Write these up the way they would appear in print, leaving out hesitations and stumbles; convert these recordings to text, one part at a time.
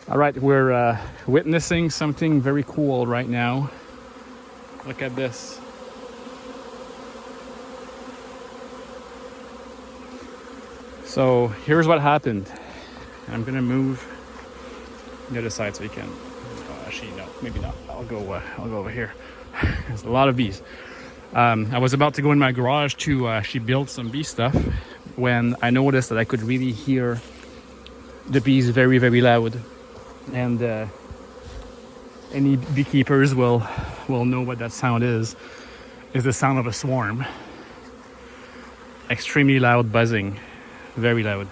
All right, we're witnessing something very cool right now. Look at this. So here's what happened. I'm gonna move the other side so you can. Actually, no, maybe not. I'll go over here. There's a lot of bees. I was about to go in my garage to actually build some bee stuff when I noticed that I could really hear the bees very, very loud. And any beekeepers will know what that sound is the sound of a swarm. Extremely loud buzzing, very loud.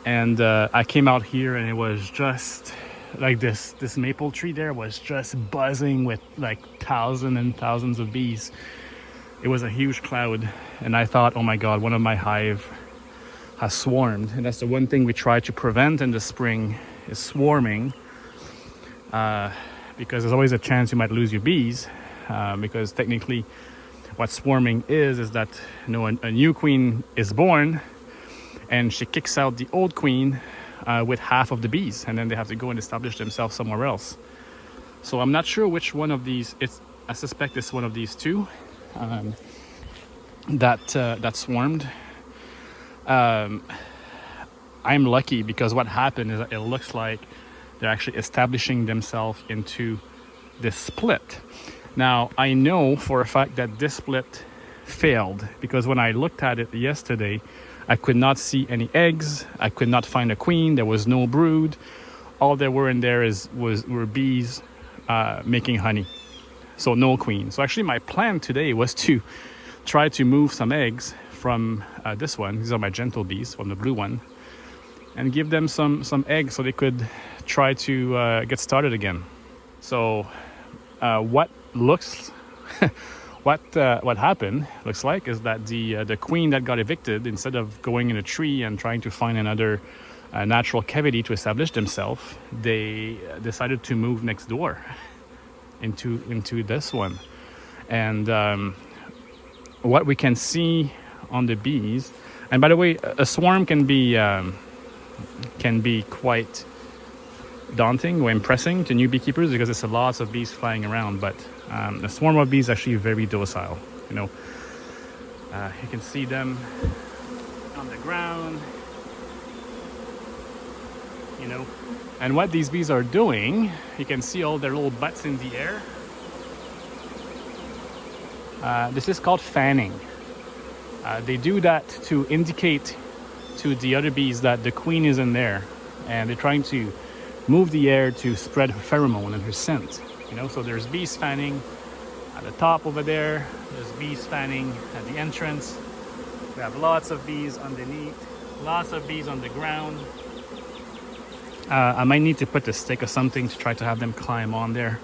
And I came out here and it was just like this maple tree there was just buzzing with like thousands and thousands of bees. It was a huge cloud, and I thought, oh my god, one of my hive has swarmed. And that's the one thing we try to prevent in the spring is swarming, because there's always a chance you might lose your bees, because technically what swarming is that, you know, a new queen is born and she kicks out the old queen with half of the bees, and then they have to go and establish themselves somewhere else. So I'm not sure which one of these. I suspect it's one of these two that swarmed. I'm lucky because what happened is that it looks like they're actually establishing themselves into this split. Now I know for a fact that this split failed because when I looked at it yesterday, I could not see any eggs. I could not find a queen. There was no brood. All there were in there were bees making honey. So no queen. So actually my plan today was to try to move some eggs from this one. These are my gentle bees from the blue one. And give them some eggs so they could try to get started again. So what happened looks like is that the queen that got evicted, instead of going in a tree and trying to find another natural cavity to establish themselves, they decided to move next door into this one. And what we can see on the bees, and by the way, a swarm can be quite daunting or impressing to new beekeepers because there's lots of bees flying around, but a swarm of bees is actually very docile. You know, you can see them on the ground, you know, and what these bees are doing, you can see all their little butts in the air. This is called fanning. They do that to indicate to the other bees that the queen is in there, and they're trying to move the air to spread her pheromone and her scent. You know, so there's bees fanning at the top over there. There's bees fanning at the entrance. We have lots of bees underneath, lots of bees on the ground. I might need to put a stick or something to try to have them climb on there.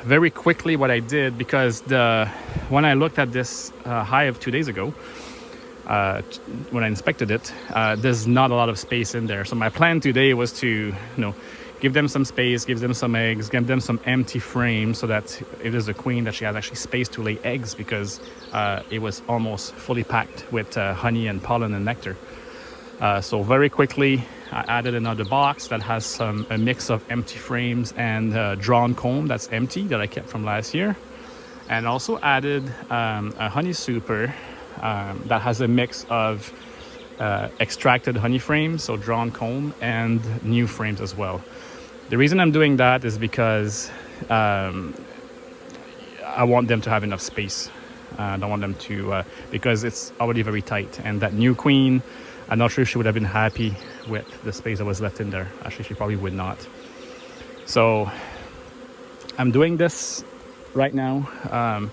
Very quickly what I did, because when I looked at this hive 2 days ago, when I inspected it, there's not a lot of space in there. So my plan today was to, you know, give them some space, give them some eggs, give them some empty frames so that if there's a queen, that she has actually space to lay eggs, because it was almost fully packed with honey and pollen and nectar. So very quickly I added another box that has a mix of empty frames and drawn comb that's empty that I kept from last year, and also added a honey super that has a mix of extracted honey frames, so drawn comb, and new frames as well. The reason I'm doing that is because I want them to have enough space. I don't want them to, because it's already very tight, and that new queen, I'm not sure if she would have been happy with the space that was left in there. Actually, she probably would not. So I'm doing this right now.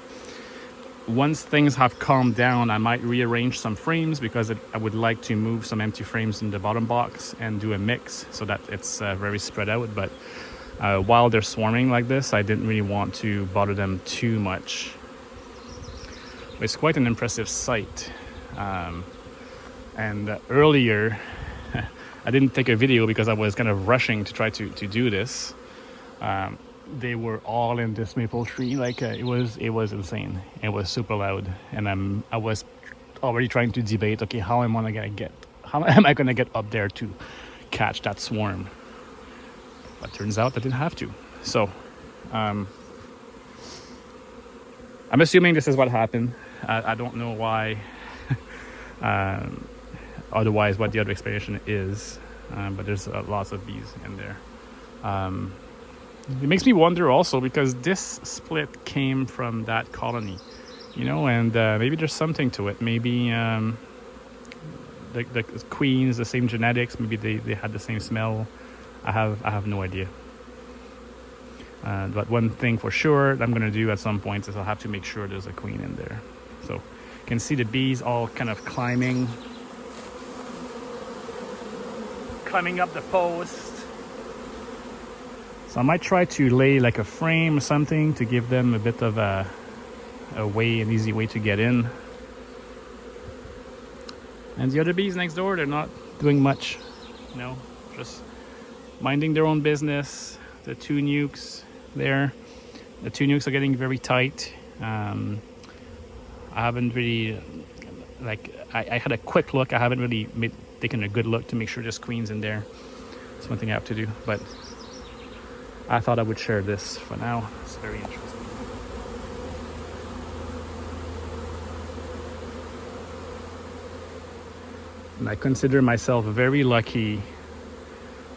Once things have calmed down, I might rearrange some frames, because I would like to move some empty frames in the bottom box and do a mix so that it's very spread out. But while they're swarming like this, I didn't really want to bother them too much. It's quite an impressive sight. And earlier, I didn't take a video because I was kind of rushing to try to do this. They were all in this maple tree. Like it was insane. It was super loud, and I was already trying to debate, okay, how am I gonna get up there to catch that swarm? But turns out I didn't have to. So I'm assuming this is what happened. I don't know why. Otherwise, what the other explanation is. But there's lots of bees in there. It makes me wonder also, because this split came from that colony, you know, and maybe there's something to it. Maybe the queens, the same genetics, maybe they had the same smell. I have no idea. But one thing for sure that I'm going to do at some point is I'll have to make sure there's a queen in there. So you can see the bees all kind of climbing up the post. So I might try to lay like a frame or something to give them a bit of an easy way to get in. And the other bees next door, they're not doing much, you know, just minding their own business. The two nukes there, the two nukes are getting very tight. I haven't really, I had a quick look. I haven't really taken a good look to make sure there's queens in there. It's one thing I have to do, but I thought I would share this for now. It's very interesting. And I consider myself very lucky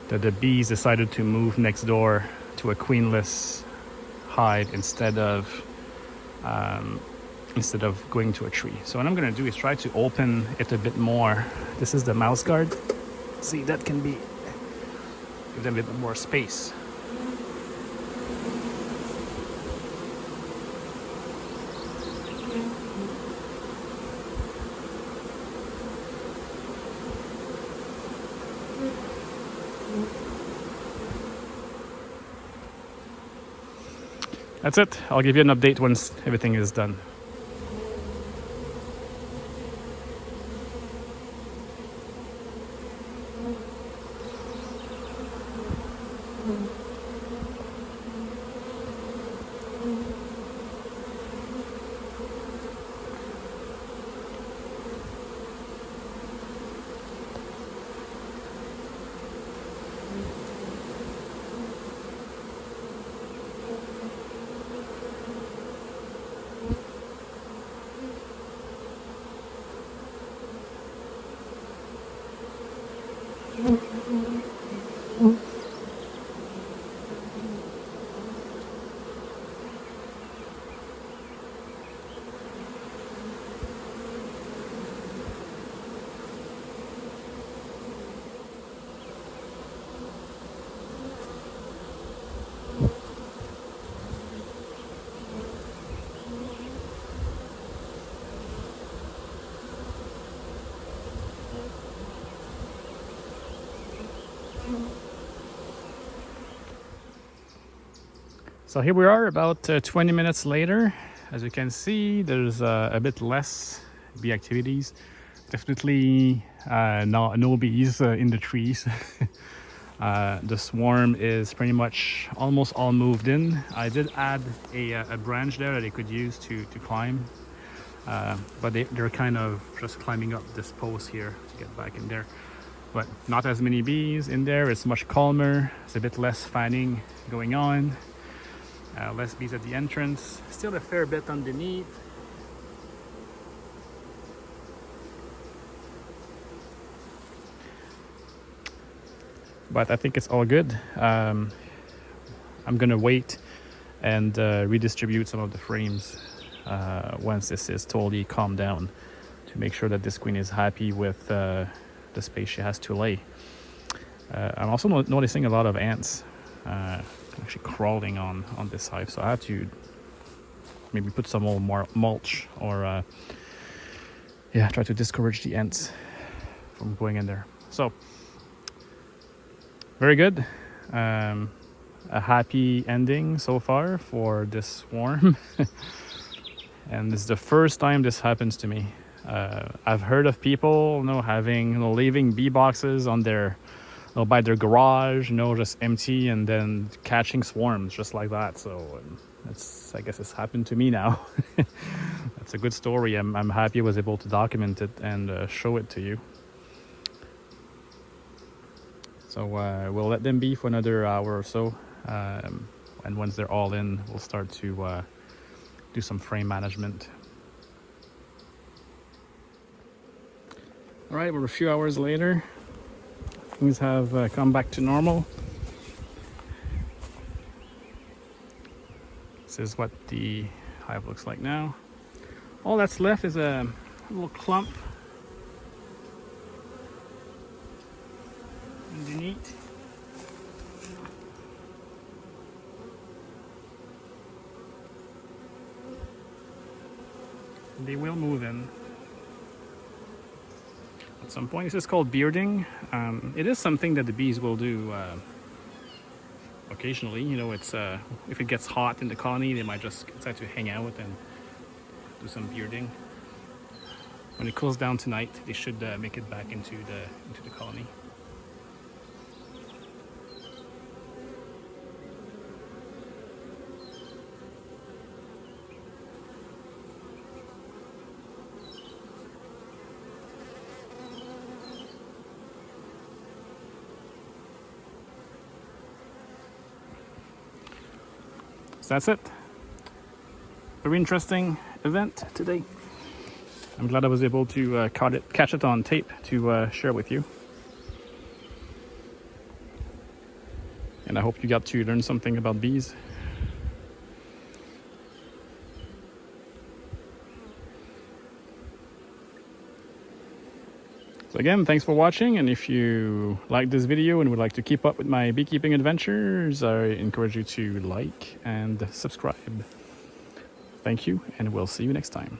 that the bees decided to move next door to a queenless hive instead of going to a tree. So what I'm going to do is try to open it a bit more. This is the mouse guard. See, that can give them a bit more space. That's it. I'll give you an update once everything is done. So here we are about 20 minutes later. As you can see, there's a bit less bee activities. Definitely no bees in the trees. The swarm is pretty much almost all moved in. I did add a branch there that they could use to climb. But they're kind of just climbing up this post here to get back in there. But not as many bees in there. It's much calmer. It's a bit less fanning going on. Less bees at the entrance. Still a fair bit underneath. But I think it's all good. I'm gonna wait and redistribute some of the frames once this is totally calmed down, to make sure that this queen is happy with the space she has to lay. I'm also noticing a lot of ants actually crawling on this hive, so I have to maybe put some more mulch or try to discourage the ants from going in there. So very good. A happy ending so far for this swarm. And this is the first time this happens to me. I've heard of people, leaving bee boxes on their, by their garage, just empty, and then catching swarms just like that. So I guess it's happened to me now. That's a good story. I'm happy I was able to document it and show it to you. So we'll let them be for another hour or so. And once they're all in, we'll start to do some frame management. All right, we're a few hours later. Things have come back to normal. This is what the hive looks like now. All that's left is a little clump underneath. They will move in at some point. This is called bearding. It is something that the bees will do occasionally. You know, it's if it gets hot in the colony, they might just decide to hang out and do some bearding. When it cools down tonight, they should make it back into the colony. So that's it. Very interesting event today. I'm glad I was able to catch it on tape to share with you. And I hope you got to learn something about bees. So again, thanks for watching, and if you like this video and would like to keep up with my beekeeping adventures, I encourage you to like and subscribe. Thank you, and we'll see you next time.